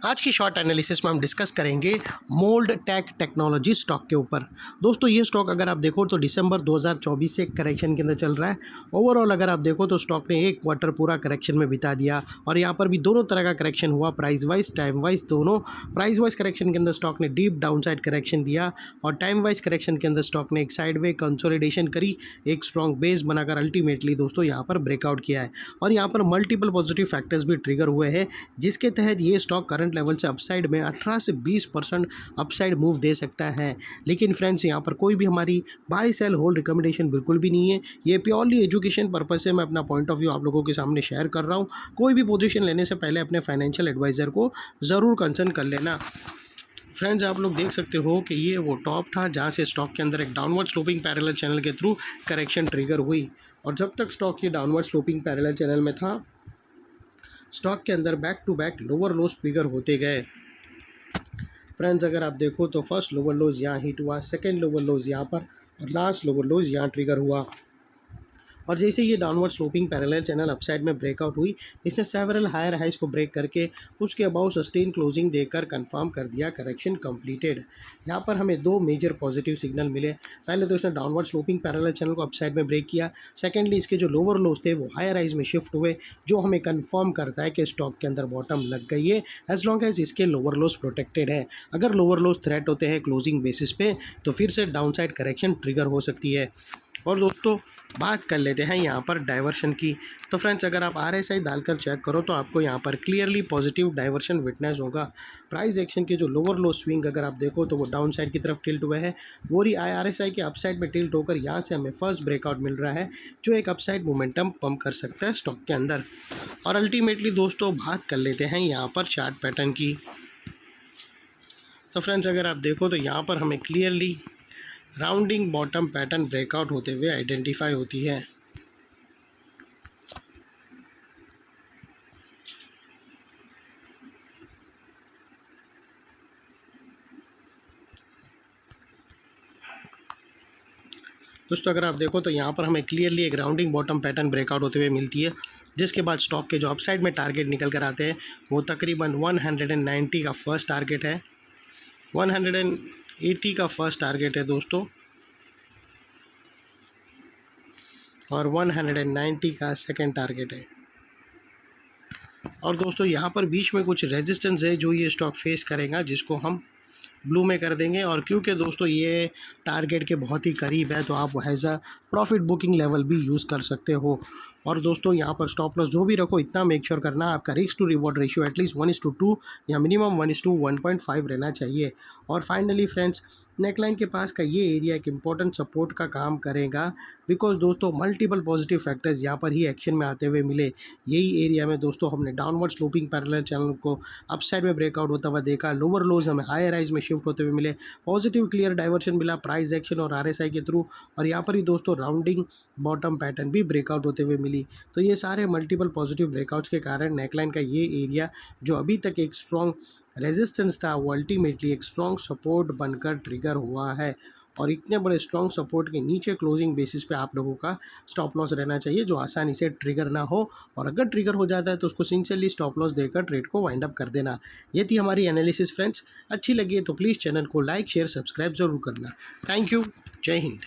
आज की short analysis में हम डिस्कस करेंगे मोल्ड टेक टेक्नोलॉजी स्टॉक के ऊपर। दोस्तों ये स्टॉक अगर आप देखो तो दिसंबर 2024 से करेक्शन के अंदर चल रहा है। ओवरऑल अगर आप देखो तो स्टॉक ने एक क्वार्टर पूरा करेक्शन में बिता दिया और यहाँ पर भी दोनों तरह का करेक्शन हुआ, प्राइस वाइज टाइम वाइज दोनों। प्राइस वाइज करेक्शन के अंदर स्टॉक ने डीप डाउन साइड करेक्शन दिया और टाइम वाइज करेक्शन के अंदर स्टॉक ने एक साइड वे कंसोलिडेशन करी, एक स्ट्रॉन्ग बेस बनाकर अल्टीमेटली दोस्तों यहाँ पर ब्रेकआउट किया है। और यहाँ पर मल्टीपल पॉजिटिव फैक्टर्स भी ट्रिगर हुए हैं जिसके तहत ये स्टॉक करंट लेवल से अपसाइड में 18 से 20% अपसाइड मूव दे सकता है। लेकिन फ्रेंड्स यहाँ पर कोई भी हमारी बाय सेल होल्ड रिकमेंडेशन बिल्कुल भी नहीं है। ये प्योरली एजुकेशन पर्पस से मैं अपना पॉइंट ऑफ व्यू आप लोगों के सामने शेयर कर रहा हूँ। कोई भी पोजीशन लेने से पहले अपने फाइनेंशियल एडवाइज़र को ज़रूर कंसल्ट कर लेना। फ्रेंड्स आप लोग देख सकते हो कि ये वो टॉप था जहाँ से स्टॉक के अंदर एक डाउनवर्ड स्लोपिंग पैरेलल चैनल के थ्रू करेक्शन ट्रिगर हुई और जब तक स्टॉक ये डाउनवर्ड स्लोपिंग पैरेलल चैनल में था स्टॉक के अंदर back to back lower lows trigger होते गए। फ्रेंड्स अगर आप देखो तो फर्स्ट लोअर लोज यहाँ हिट हुआ, सेकंड लोअर लोज यहाँ पर और लास्ट लोअर लोज यहाँ ट्रिगर हुआ। और जैसे ये downward sloping parallel channel upside में ब्रेकआउट हुई, इसने सेवरल हायर हाइज को ब्रेक करके उसके अबाउ सस्टेन क्लोजिंग देकर कंफर्म कर दिया करेक्शन कंप्लीटेड। यहाँ पर हमें दो मेजर पॉजिटिव सिग्नल मिले। पहले तो इसने डाउनवर्ड स्लोपिंग पैरेलल चैनल को अपसाइड में ब्रेक किया, सेकेंडली इसके जो लोअर लोज थे वो हायर हाइज में शिफ्ट हुए, जो हमें कंफर्म करता है कि स्टॉक के अंदर बॉटम लग गई है एज लॉन्ग एज इसके लोअर लोज प्रोटेक्टेड है। अगर लोअर लोज थ्रेट होते हैं क्लोजिंग बेसिस पे तो फिर से डाउनसाइड करेक्शन ट्रिगर हो सकती है। और दोस्तों बात कर लेते हैं यहाँ पर डाइवर्शन की। तो फ्रेंड्स अगर आप RSI डालकर चेक करो तो आपको यहाँ पर क्लियरली पॉजिटिव डाइवर्शन विटनेस होगा। प्राइस एक्शन के जो लोअर लो स्विंग अगर आप देखो तो वो डाउन साइड की तरफ टिल्ट हुए हैं, वो RSI के अपसाइड में टिल्ट होकर यहाँ से हमें फर्स्ट ब्रेकआउट मिल रहा है जो एक अपसाइड मोमेंटम पंप कर सकता है स्टॉक के अंदर। और अल्टीमेटली दोस्तों बात कर लेते हैं यहाँ पर चार्ट पैटर्न की। तो फ्रेंड्स अगर आप देखो तो यहाँ पर हमें clearly rounding bottom pattern breakout होते हुए आइडेंटिफाई होती है। दोस्तों अगर आप देखो तो यहाँ पर हमें क्लियरली एक राउंडिंग बॉटम पैटर्न ब्रेकआउट होते हुए मिलती है, जिसके बाद स्टॉक के जो अपसाइड में टारगेट निकल कर आते हैं वो तकरीबन 190 का फर्स्ट टारगेट है, 180 का फर्स्ट टारगेट है दोस्तों और 190 का सेकंड टारगेट है। और दोस्तों यहाँ पर बीच में कुछ रेजिस्टेंस है जो ये स्टॉक फेस करेगा, जिसको हम ब्लू में कर देंगे। और क्योंकि दोस्तों ये टारगेट के बहुत ही करीब है तो आप as a profit booking level भी यूज़ कर सकते हो। और दोस्तों यहाँ पर स्टॉप लॉस जो भी रखो इतना मेक श्योर करना आपका risk to reward ratio at least 1:2 या मिनिमम 1:1.5 रहना चाहिए। और फाइनली फ्रेंड्स नेकलाइन के पास का ये एरिया एक इम्पॉर्टेंट सपोर्ट का काम करेगा, बिकॉज दोस्तों मल्टीपल पॉजिटिव फैक्टर्स यहाँ पर ही एक्शन में आते हुए मिले। यही एरिया में दोस्तों हमने डाउनवर्ड स्लोपिंग पैरेलल चैनल को अपसाइड में ब्रेकआउट होता हुआ देखा, लोअर लोज हमें हायर राइज में शिफ्ट होते हुए मिले, पॉजिटिव क्लियर डाइवर्शन मिला प्राइस एक्शन और RSI के थ्रू, और यहाँ पर ही दोस्तों राउंडिंग बॉटम पैटर्न भी ब्रेकआउट होते हुए मिली। तो ये सारे मल्टीपल पॉजिटिव ब्रेकआउट्स के कारण नेकलाइन का ये एरिया जो अभी तक एक स्ट्रॉन्ग रेजिस्टेंस था वो अल्टीमेटली एक स्ट्रॉन्ग सपोर्ट बनकर ट्रिगर हुआ है। और इतने बड़े स्ट्रॉन्ग सपोर्ट के नीचे क्लोजिंग बेसिस पे आप लोगों का स्टॉप लॉस रहना चाहिए जो आसानी से ट्रिगर ना हो, और अगर ट्रिगर हो जाता है तो उसको सिंसियरली स्टॉप लॉस देकर ट्रेड को वाइंड अप कर देना। ये थी हमारी एनालिसिस फ्रेंड्स। अच्छी लगी है तो प्लीज़ चैनल को लाइक शेयर सब्सक्राइब ज़रूर करना। थैंक यू, जय हिंद।